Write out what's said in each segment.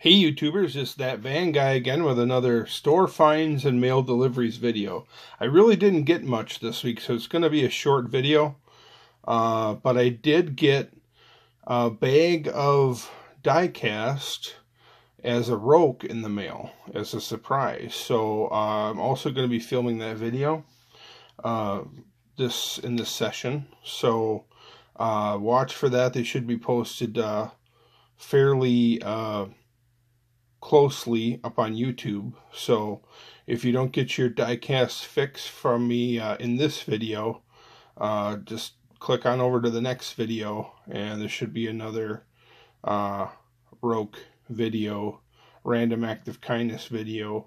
Hey YouTubers, it's that van guy again with another store finds and mail deliveries video. I really didn't get much this week, so it's going to be a short video. But I did get a bag of die cast as a roke in the mail as a surprise. So I'm also going to be filming that video in this session. So watch for that. They should be posted fairly closely up on YouTube. So if you don't get your diecast fix from me in this video, just click on over to the next video and there should be another roke video, random act of kindness video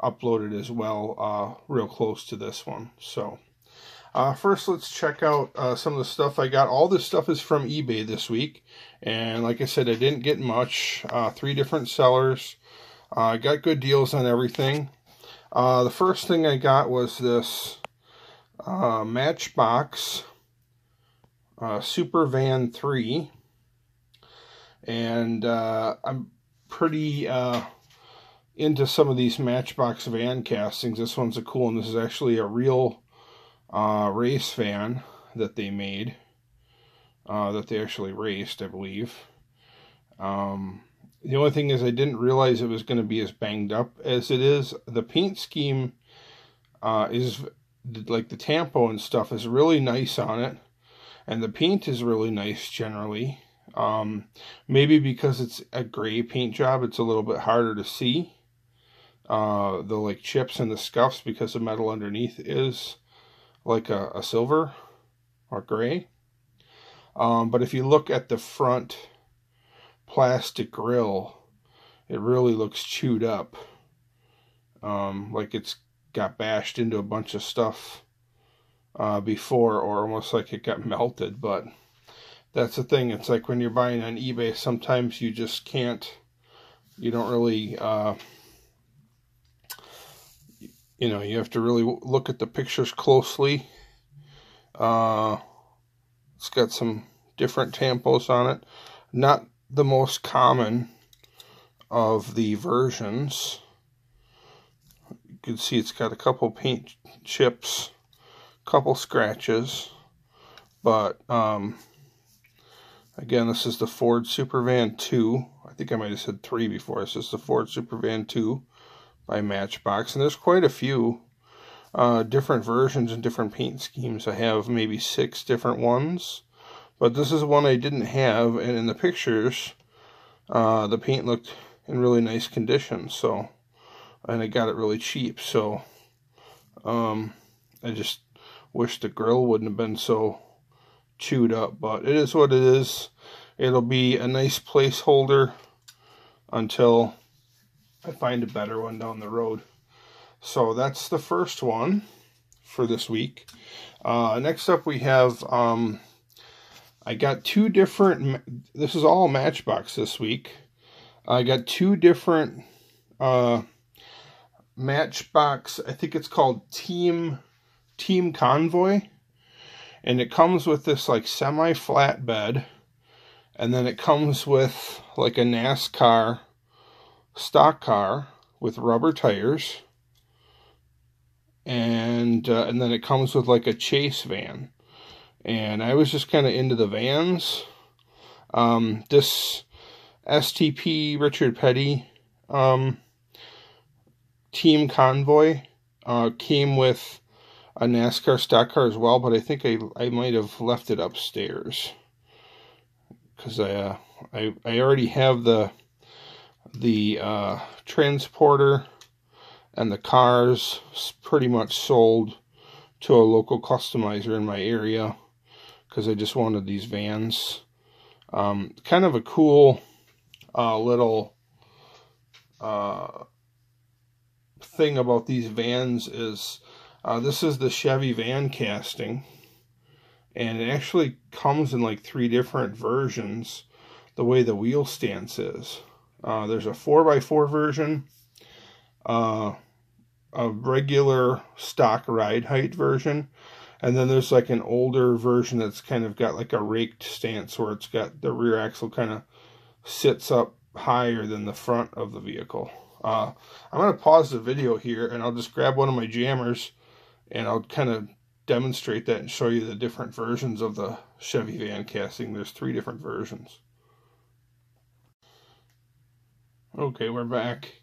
uploaded as well, real close to this one. So first, let's check out some of the stuff I got. All this stuff is from eBay this week. And like I said, I didn't get much. 3 different sellers. I got good deals on everything. The first thing I got was this Matchbox Super Van 3. And I'm pretty into some of these Matchbox van castings. This one's a cool one. This is actually a real race van that they made, that they actually raced, I believe. The only thing is I didn't realize it was going to be as banged up as it is. The paint scheme is, like the tampo and stuff is really nice on it, and the paint is really nice generally. Maybe because it's a gray paint job, it's a little bit harder to see the like chips and the scuffs, because the metal underneath is like a silver or gray. But if you look at the front plastic grill, it really looks chewed up, like it's got bashed into a bunch of stuff before, or almost like it got melted. But that's the thing, it's like when you're buying on eBay, sometimes you just can't, you don't really you know, you have to really look at the pictures closely. It's got some different tampos on it. Not the most common of the versions. You can see it's got a couple paint chips, couple scratches. But again, this is the Ford Super Van 2. I think I might have said 3 before. This is the Ford Super Van 2 by Matchbox, and there's quite a few different versions and different paint schemes. I have maybe 6 different ones, but this is one I didn't have, and in the pictures the paint looked in really nice condition. So, and I got it really cheap. So I just wish the grill wouldn't have been so chewed up, but it is what it is. It'll be a nice placeholder until I find a better one down the road. So that's the first one for this week. Next up we have, I got 2 different, this is all Matchbox this week. I got 2 different Matchbox, I think it's called Team Convoy. And it comes with this like semi-flat bed. And then it comes with like a NASCAR stock car with rubber tires, and then it comes with like a chase van. And I was just kind of into the vans. This STP Richard Petty Team Convoy came with a NASCAR stock car as well, but I think I might have left it upstairs, because I already have the transporter and the cars pretty much sold to a local customizer in my area, because I just wanted these vans. Kind of a cool little thing about these vans is this is the Chevy van casting, and it actually comes in like 3 different versions the way the wheel stance is. There's a 4x4 version, a regular stock ride height version, and then there's like an older version that's kind of got like a raked stance, where it's got the rear axle kind of sits up higher than the front of the vehicle. I'm going to pause the video here, and I'll just grab one of my jammers, and I'll kind of demonstrate that and show you the different versions of the Chevy van casting. There's 3 different versions. Okay, we're back.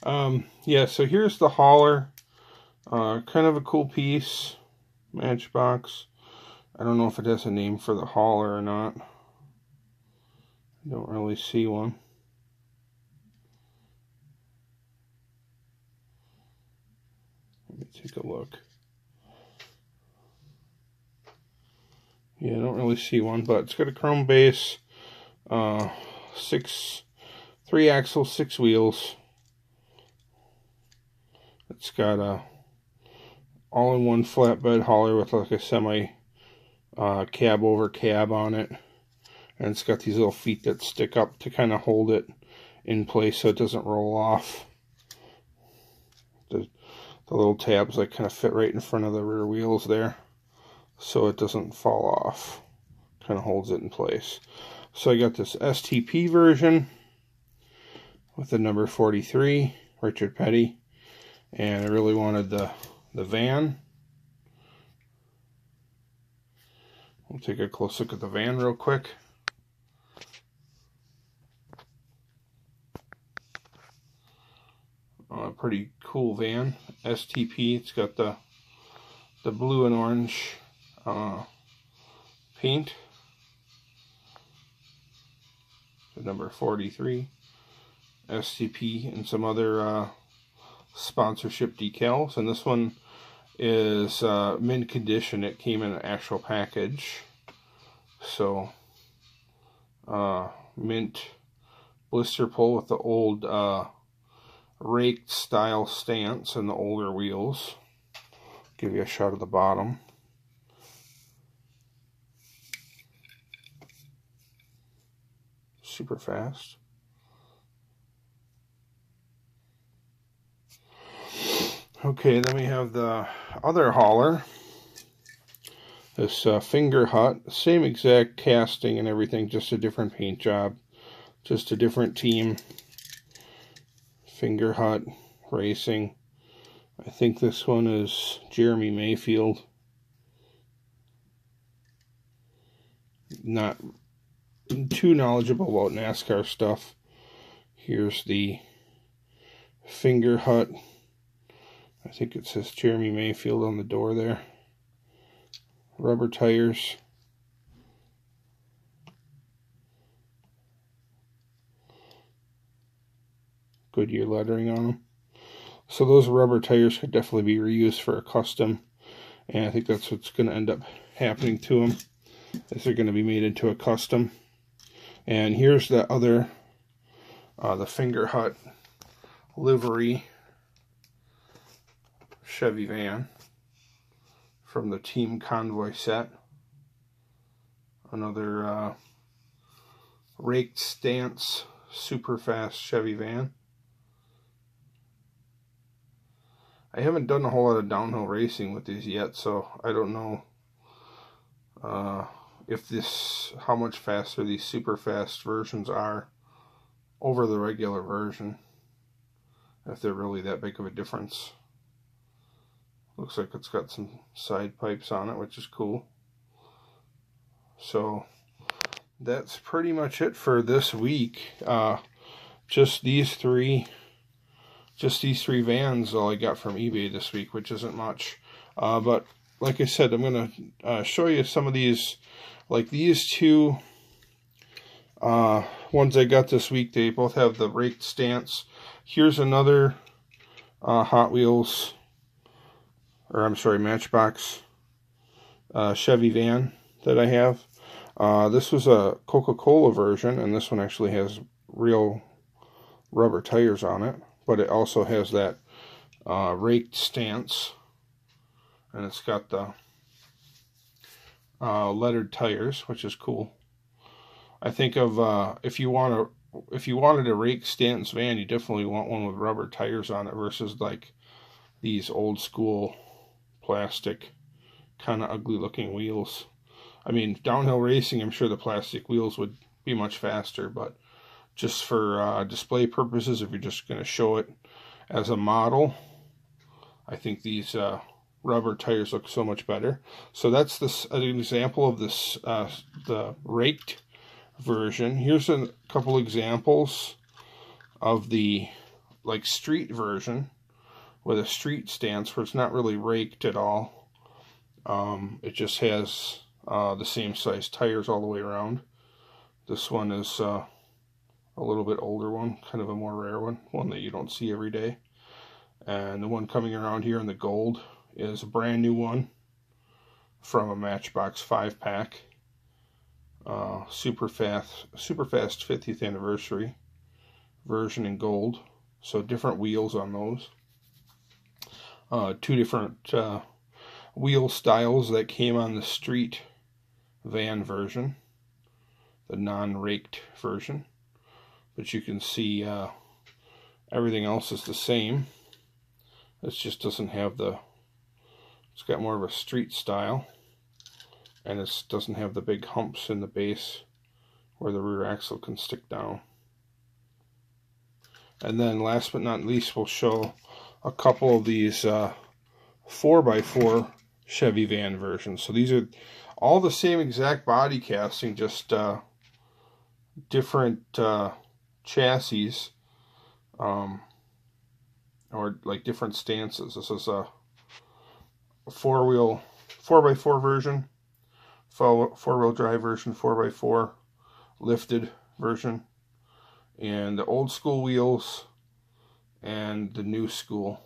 Yeah, so here's the hauler. Kind of a cool piece. Matchbox. I don't know if it has a name for the hauler or not. I don't really see one. Let me take a look. Yeah, I don't really see one, but it's got a chrome base, 3 axles, 6 wheels. It's got a all-in-one flatbed hauler with like a semi cab over cab on it, and it's got these little feet that stick up to kind of hold it in place so it doesn't roll off. The little tabs like kind of fit right in front of the rear wheels there, so it doesn't fall off. Kind of holds it in place. So I got this STP version with the number 43, Richard Petty, and I really wanted the van. We'll take a close look at the van real quick. Pretty cool van, STP. It's got the blue and orange paint. The number 43, STP, and some other sponsorship decals. And this one is mint condition. It came in an actual package. So mint blister pull with the old raked style stance and the older wheels. Give you a shot of the bottom. Super fast. Okay, then we have the other hauler. This finger hut, same exact casting and everything, just a different paint job, just a different team. Finger hut racing. I think this one is Jeremy Mayfield. Not too knowledgeable about NASCAR stuff. Here's the finger hut. I think it says Jeremy Mayfield on the door there. Rubber tires. Goodyear lettering on them. So those rubber tires could definitely be reused for a custom, and I think that's what's going to end up happening to them, is they're going to be made into a custom. And here's the other, the finger hut livery Chevy van from the Team Convoy set. Another raked stance super fast Chevy van. I haven't done a whole lot of downhill racing with these yet, so I don't know how much faster these super fast versions are over the regular version, if they're really that big of a difference. Looks like it's got some side pipes on it, which is cool. So that's pretty much it for this week. Just these three vans all I got from eBay this week, which isn't much. But like I said, I'm going to show you some of these, like these two ones I got this week. They both have the raked stance. Here's another Hot Wheels, or I'm sorry, Matchbox Chevy van that I have. This was a Coca-Cola version, and this one actually has real rubber tires on it, but it also has that raked stance, and it's got the lettered tires, which is cool. I think of if you wanted a raked stance van, you definitely want one with rubber tires on it versus like these old school plastic kind of ugly looking wheels. I mean, downhill racing, I'm sure the plastic wheels would be much faster, but just for display purposes, if you're just going to show it as a model, I think these rubber tires look so much better. So that's an example of this, the raked version. Here's a couple examples of the like street version with a street stance where it's not really raked at all. It just has the same size tires all the way around. This one is a little bit older one, kind of a more rare one that you don't see every day. And the one coming around here in the gold is a brand new one from a Matchbox 5-pack. Super fast 50th anniversary version in gold. So different wheels on those. Two different wheel styles that came on the street van version, the non-raked version. But you can see everything else is the same. This just doesn't have it's got more of a street style, and it doesn't have the big humps in the base where the rear axle can stick down. And then last but not least, we'll show a couple of these 4x4 Chevy van versions. So these are all the same exact body casting, just different chassis, or like different stances. This is a 4x4 version, 4-wheel drive version, 4x4 lifted version, and the old school wheels and the newer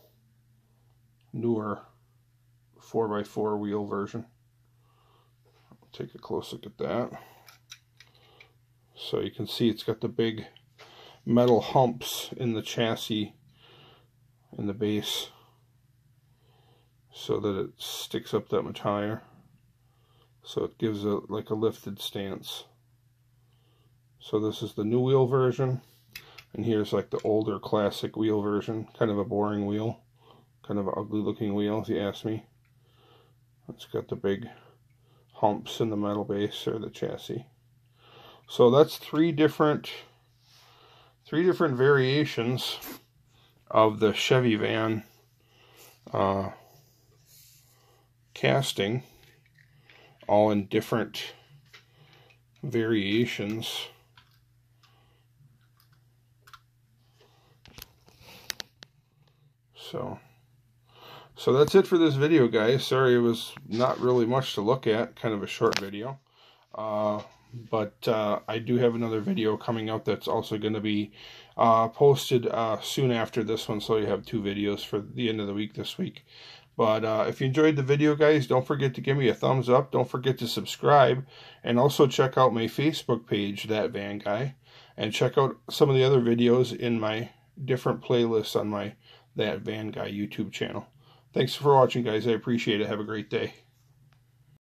4x4 wheel version. I'll take a close look at that. So you can see it's got the big metal humps in the chassis, in the base, so that it sticks up that much higher. So it gives it like a lifted stance. So this is the new wheel version, and here's like the older classic wheel version. Kind of a boring wheel, kind of an ugly looking wheel if you ask me. It's got the big humps in the metal base or the chassis. So that's three different variations of the Chevy van casting, all in different variations. So that's it for this video, guys. Sorry it was not really much to look at, kind of a short video. But I do have another video coming out that's also going to be posted soon after this one, so you have two videos for the end of the week this week. But if you enjoyed the video, guys, don't forget to give me a thumbs up. Don't forget to subscribe, and also check out my Facebook page, That Van Guy, and check out some of the other videos in my different playlists on my That Van Guy YouTube channel. Thanks for watching, guys. I appreciate it. Have a great day.